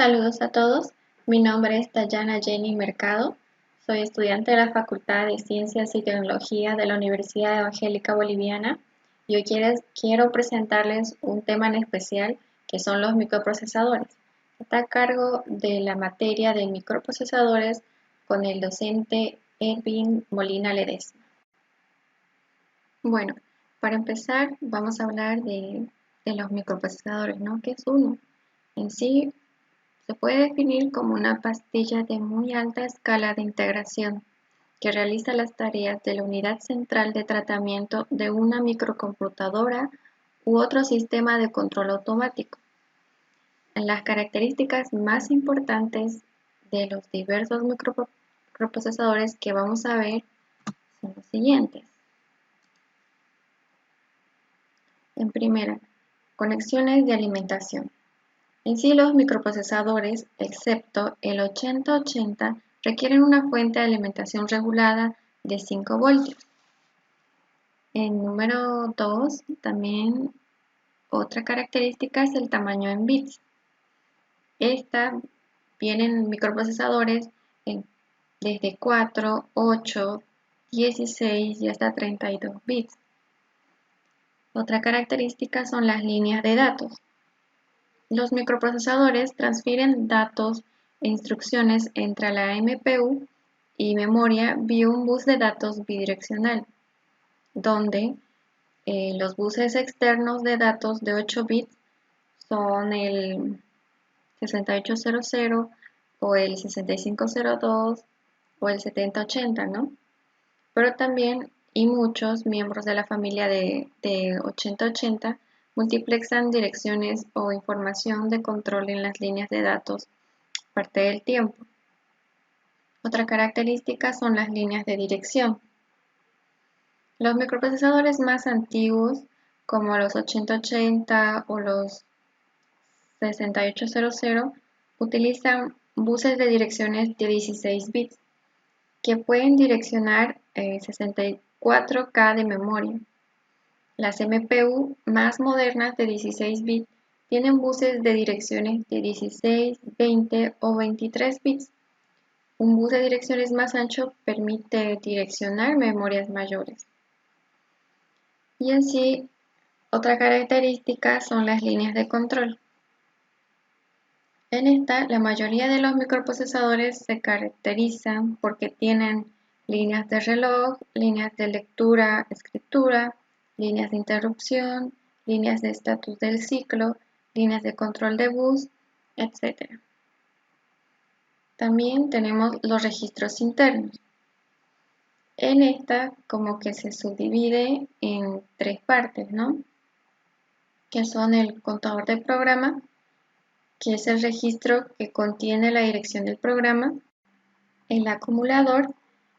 Saludos a todos, mi nombre es Dayana Jenny Mercado, soy estudiante de la Facultad de Ciencias y Tecnología de la Universidad Evangélica Boliviana y hoy quiero presentarles un tema en especial que son los microprocesadores. Está a cargo de la materia de microprocesadores con el docente Edwin Molina Ledesma. Bueno, para empezar vamos a hablar de los microprocesadores, ¿no? ¿Qué es uno? En sí, se puede definir como una pastilla de muy alta escala de integración que realiza las tareas de la unidad central de tratamiento de una microcomputadora u otro sistema de control automático. Las características más importantes de los diversos microprocesadores que vamos a ver son los siguientes. En primera, conexiones de alimentación. En sí, los microprocesadores, excepto el 8080, requieren una fuente de alimentación regulada de 5 voltios. En número 2, también otra característica es el tamaño en bits. Esta vienen microprocesadores desde 4, 8, 16 y hasta 32 bits. Otra característica son las líneas de datos. Los microprocesadores transfieren datos e instrucciones entre la MPU y memoria vía un bus de datos bidireccional, donde los buses externos de datos de 8 bits son el 6800 o el 6502 o el 7080, ¿no? Pero también, y muchos miembros de la familia de 8080 multiplexan direcciones o información de control en las líneas de datos parte del tiempo. Otra característica son las líneas de dirección. Los microprocesadores más antiguos, como los 8080 o los 6800, utilizan buses de direcciones de 16 bits que pueden direccionar 64K de memoria. Las MPU más modernas de 16 bits tienen buses de direcciones de 16, 20 o 23 bits. Un bus de direcciones más ancho permite direccionar memorias mayores. Y en sí, otra característica son las líneas de control. En esta, la mayoría de los microprocesadores se caracterizan porque tienen líneas de reloj, líneas de lectura, escritura, líneas de interrupción, líneas de estatus del ciclo, líneas de control de bus, etc. También tenemos los registros internos. En esta como que se subdivide en tres partes, ¿no? Que son el contador de programa, que es el registro que contiene la dirección del programa, el acumulador,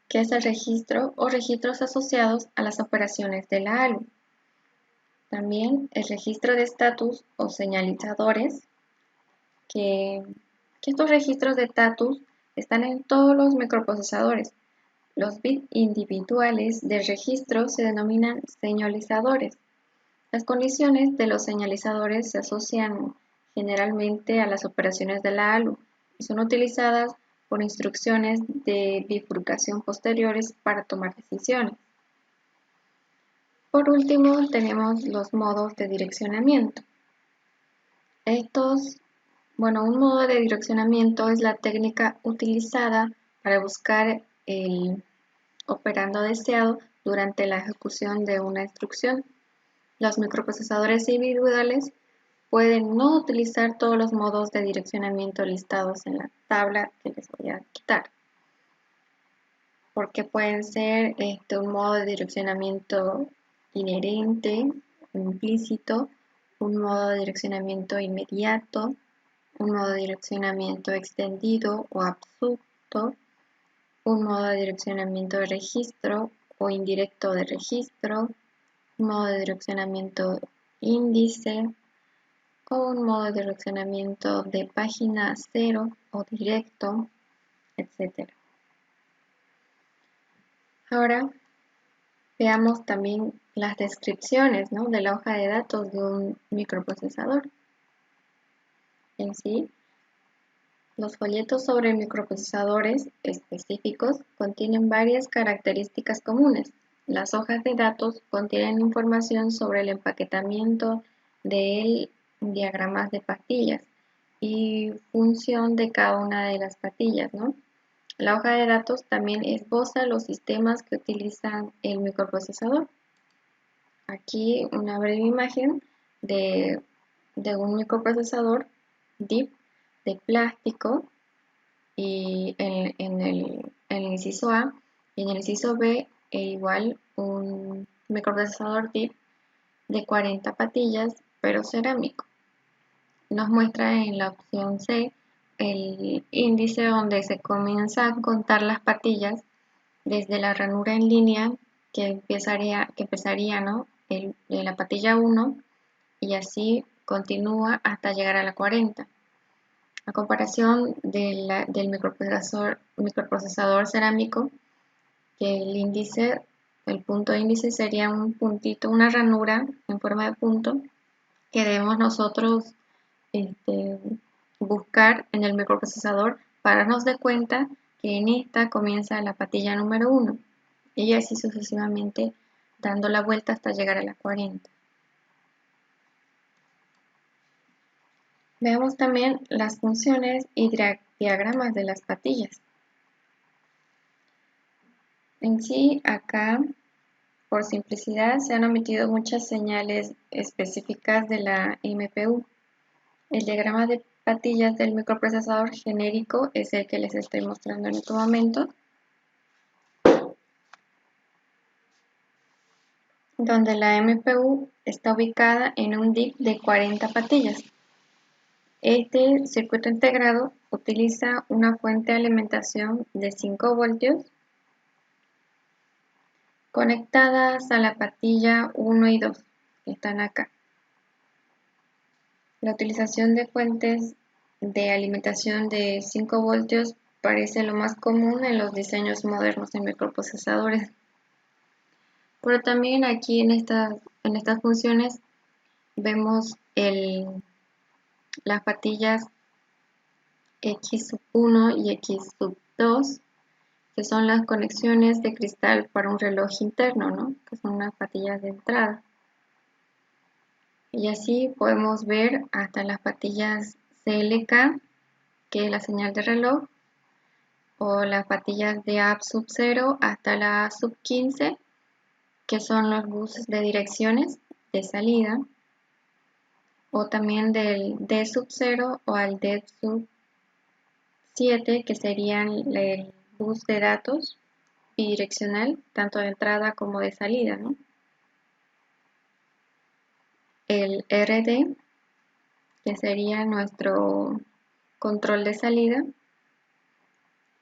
que es el registro o registros asociados a las operaciones de la ALU. También el registro de estatus o señalizadores, que estos registros de estatus están en todos los microprocesadores. Los bits individuales del registro se denominan señalizadores. Las condiciones de los señalizadores se asocian generalmente a las operaciones de la ALU y son utilizadas por instrucciones de bifurcación posteriores para tomar decisiones. Por último, tenemos los modos de direccionamiento. Un modo de direccionamiento es la técnica utilizada para buscar el operando deseado durante la ejecución de una instrucción. Los microprocesadores individuales pueden no utilizar todos los modos de direccionamiento listados en la tabla que les voy a quitar, porque pueden ser un modo de direccionamiento inherente, implícito, un modo de direccionamiento inmediato, un modo de direccionamiento extendido o absurdo, un modo de direccionamiento de registro o indirecto de registro, un modo de direccionamiento índice o un modo de direccionamiento de página cero o directo, etc. Ahora veamos también las descripciones, ¿no?, de la hoja de datos de un microprocesador. En sí, Los folletos sobre microprocesadores específicos contienen varias características comunes. Las hojas de datos contienen información sobre el empaquetamiento del diagramas de pastillas y función de cada una de las pastillas, ¿no? La hoja de datos también esboza los sistemas que utilizan el microprocesador. Aquí una breve imagen de, un microprocesador DIP de plástico y en el inciso A y en el inciso B igual un microprocesador DIP de 40 patillas pero cerámico. Nos muestra en la opción C el índice donde se comienza a contar las patillas desde la ranura en línea que empezaría ¿no? de la patilla 1 y así continúa hasta llegar a la 40. A comparación del microprocesador cerámico, que el punto índice sería un puntito, una ranura en forma de punto que debemos nosotros este, buscar en el microprocesador para darnos de cuenta que en esta comienza la patilla número 1 y así sucesivamente dando la vuelta hasta llegar a la 40. Veamos también las funciones y diagramas de las patillas. En sí, acá, por simplicidad, se han omitido muchas señales específicas de la MPU. El diagrama de patillas del microprocesador genérico es el que les estoy mostrando en este momento, donde la MPU está ubicada en un DIP de 40 patillas. Este circuito integrado utiliza una fuente de alimentación de 5 voltios conectadas a la patilla 1 y 2, que están acá. La utilización de fuentes de alimentación de 5 voltios parece lo más común en los diseños modernos de microprocesadores. Pero también aquí en estas funciones vemos las patillas X1 y X2, que son las conexiones de cristal para un reloj interno, ¿no? Que son unas patillas de entrada. Y así podemos ver hasta las patillas CLK, que es la señal de reloj, o las patillas de A sub 0 hasta la A sub 15, que son los buses de direcciones de salida, o también del D sub 0 o al D sub 7, que serían el bus de datos bidireccional, tanto de entrada como de salida, ¿no? El RD, que sería nuestro control de salida,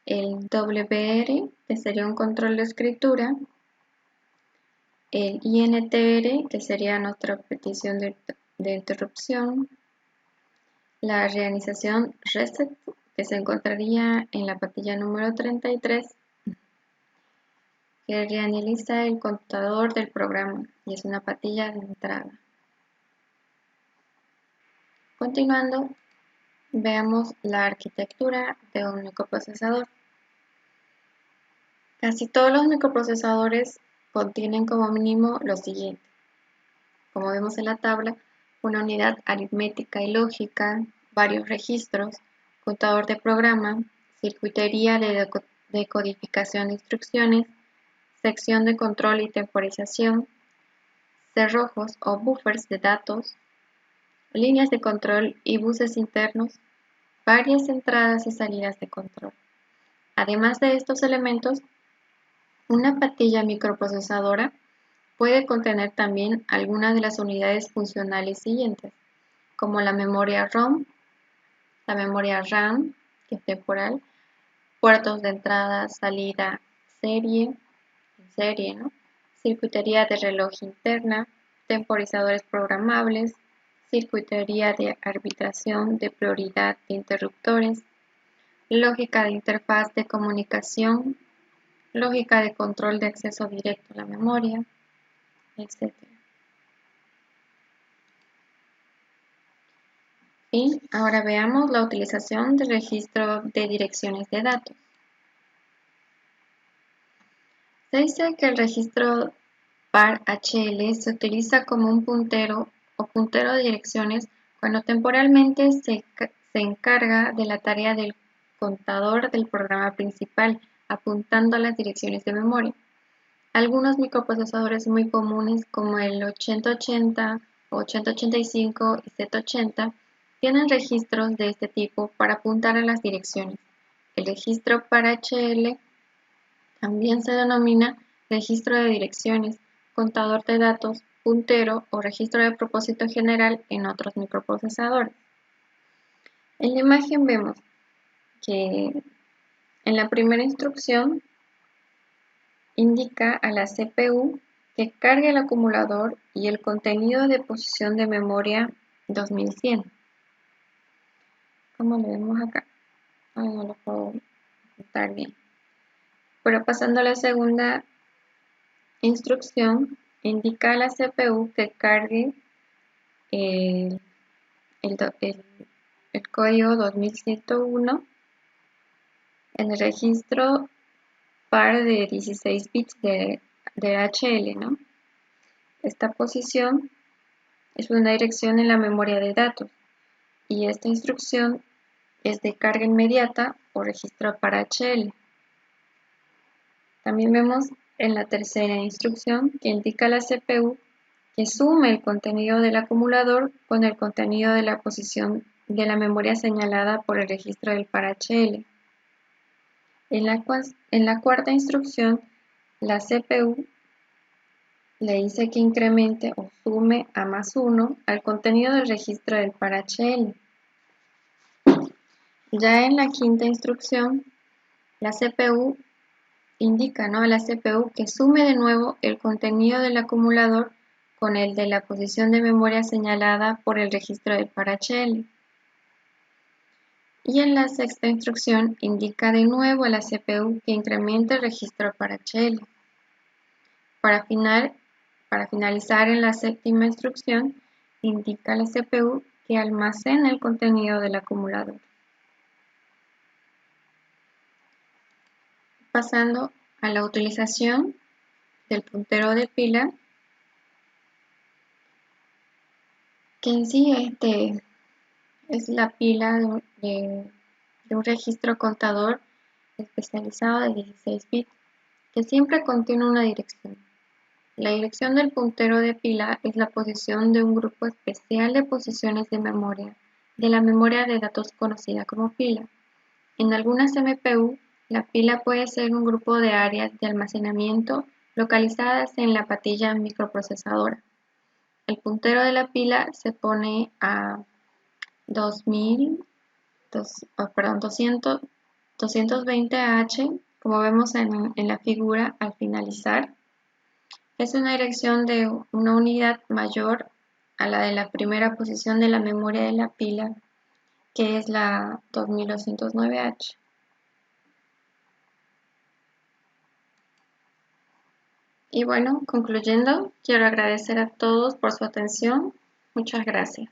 el WR, que sería un control de escritura, el INTR, que sería nuestra petición de interrupción, la realización reset, que se encontraría en la patilla número 33, que reanaliza el contador del programa y es una patilla de entrada. Continuando, veamos la arquitectura de un microprocesador. Casi todos los microprocesadores contienen como mínimo lo siguiente. Como vemos en la tabla, una unidad aritmética y lógica, varios registros, contador de programa, circuitería de decodificación de instrucciones, sección de control y temporización, cerrojos o buffers de datos, líneas de control y buses internos, varias entradas y salidas de control. Además de estos elementos, una patilla microprocesadora puede contener también algunas de las unidades funcionales siguientes, como la memoria ROM, la memoria RAM, que es temporal, puertos de entrada, salida, serie, ¿no? Circuitería de reloj interna, temporizadores programables, circuitería de arbitración de prioridad de interruptores, lógica de interfaz de comunicación, lógica de control de acceso directo a la memoria, etc. Y ahora veamos la utilización del registro de direcciones de datos. Se dice que el registro var.hl se utiliza como un puntero o puntero de direcciones cuando temporalmente se encarga de la tarea del contador del programa principal, apuntando a las direcciones de memoria. Algunos microprocesadores muy comunes como el 8080, 8085 y Z80 tienen registros de este tipo para apuntar a las direcciones. El registro var.hl también se denomina registro de direcciones, contador de datos, puntero o registro de propósito general en otros microprocesadores. En la imagen vemos que en la primera instrucción indica a la CPU que cargue el acumulador y el contenido de posición de memoria 2100. Como lo vemos acá. No lo puedo contar bien. Pero pasando a la segunda instrucción, indica a la CPU que cargue el, el código 2101 en el registro par de 16 bits de HL, ¿no? Esta posición es una dirección en la memoria de datos y esta instrucción es de carga inmediata o registro para HL. También vemos en la tercera instrucción que indica a la CPU que sume el contenido del acumulador con el contenido de la posición de la memoria señalada por el registro del par HL. En la cuarta instrucción, la CPU le dice que incremente o sume a +1 al contenido del registro del par HL. Ya en la quinta instrucción, la CPU indica a la CPU que sume de nuevo el contenido del acumulador con el de la posición de memoria señalada por el registro del par HL. Y en la sexta instrucción indica de nuevo a la CPU que incremente el registro par HL. Para finalizar en la séptima instrucción, indica a la CPU que almacena el contenido del acumulador. Pasando a la utilización del puntero de pila, que en sí es la pila de un registro contador especializado de 16 bits que siempre contiene una dirección. La dirección del puntero de pila es la posición de un grupo especial de posiciones de memoria, de la memoria de datos conocida como pila. En algunas MPU, la pila puede ser un grupo de áreas de almacenamiento localizadas en la patilla microprocesadora. El puntero de la pila se pone a 220H, como vemos en la figura al finalizar. Es una dirección de una unidad mayor a la de la primera posición de la memoria de la pila, que es la 2209H. Y bueno, concluyendo, quiero agradecer a todos por su atención. Muchas gracias.